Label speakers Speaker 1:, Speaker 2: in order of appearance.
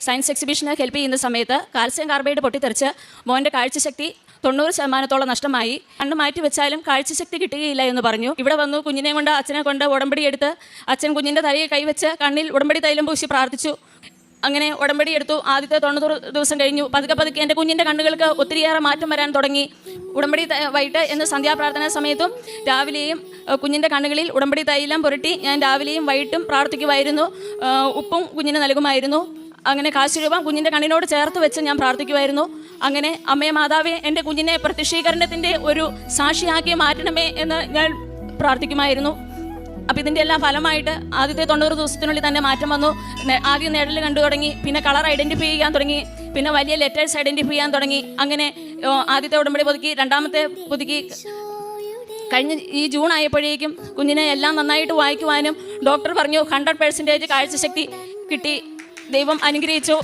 Speaker 1: Science എക്സിബിഷന് help ചെയ്യുന്ന സമയത്ത് calcium carbide പൊട്ടിത്തെറിച്ച് മോൻ്റെ കാഴ്ചശക്തി 90% നഷ്ടമായി. കണ്ണ് മാറ്റി വെച്ചാലും കാഴ്ചശക്തി കിട്ടുകയില്ല എന്ന് പറഞ്ഞു. ഇവിടെ വന്നു കുഞ്ഞിനെ കൊണ്ട് അച്ഛനെ കൊണ്ട് ഉടമ്പടി എടുത്ത് അച്ഛൻ കുഞ്ഞിൻ്റെ തലയിൽ കൈവച്ച് കണ്ണിൽ ഉടമ്പടി തൈലം പൂശി പ്രാർത്ഥിച്ചു. അങ്ങനെ ഉടമ്പടി എടുത്തു. ആദ്യത്തെ 90 ദിവസം കഴിഞ്ഞു. പതുക്കെ എൻ്റെ കുഞ്ഞിൻ്റെ കണ്ണുകൾക്ക് ഒത്തിരിയേറെ മാറ്റം വരാൻ തുടങ്ങി. ഉടമ്പടി വൈകിട്ട് എന്ന് സന്ധ്യാപ്രാർത്ഥന സമയത്തും രാവിലെയും കുഞ്ഞിൻ്റെ കണ്ണുകളിൽ ഉടമ്പടി തൈലം പുരട്ടി ഞാൻ രാവിലെയും വൈകിട്ടും പ്രാർത്ഥിക്കുമായിരുന്നു. ഉപ്പും കുഞ്ഞിന് നൽകുമായിരുന്നു. അങ്ങനെ കാശുരൂപം കുഞ്ഞിൻ്റെ കണ്ണിനോട് ചേർത്ത് വെച്ച് ഞാൻ പ്രാർത്ഥിക്കുമായിരുന്നു. അങ്ങനെ അമ്മേ മാതാവേ, എൻ്റെ കുഞ്ഞിനെ പ്രത്യക്ഷീകരണത്തിൻ്റെ ഒരു സാക്ഷിയാക്കി മാറ്റണമേ എന്ന് ഞാൻ പ്രാർത്ഥിക്കുമായിരുന്നു. അപ്പോൾ ഇതിൻ്റെ എല്ലാം ഫലമായിട്ട് ആദ്യത്തെ 90 ദിവസത്തിനുള്ളിൽ തന്നെ മാറ്റം വന്നു. ആദ്യം നിഴൽ കണ്ടു തുടങ്ങി, പിന്നെ കളർ ഐഡൻറ്റിഫൈ ചെയ്യാൻ തുടങ്ങി, പിന്നെ വലിയ ലെറ്റേഴ്സ് ഐഡൻറ്റിഫൈ ചെയ്യാൻ തുടങ്ങി. അങ്ങനെ ആദ്യത്തെ ഉടമ്പടി പുതുക്കി, രണ്ടാമത്തെ പുതുക്കി. കഴിഞ്ഞ ഈ ജൂൺ ആയപ്പോഴേക്കും കുഞ്ഞിനെ എല്ലാം നന്നായിട്ട് വായിക്കുവാനും ഡോക്ടർ പറഞ്ഞു 100% കാഴ്ചശക്തി കിട്ടി. ദൈവം അനുഗ്രഹിച്ചു.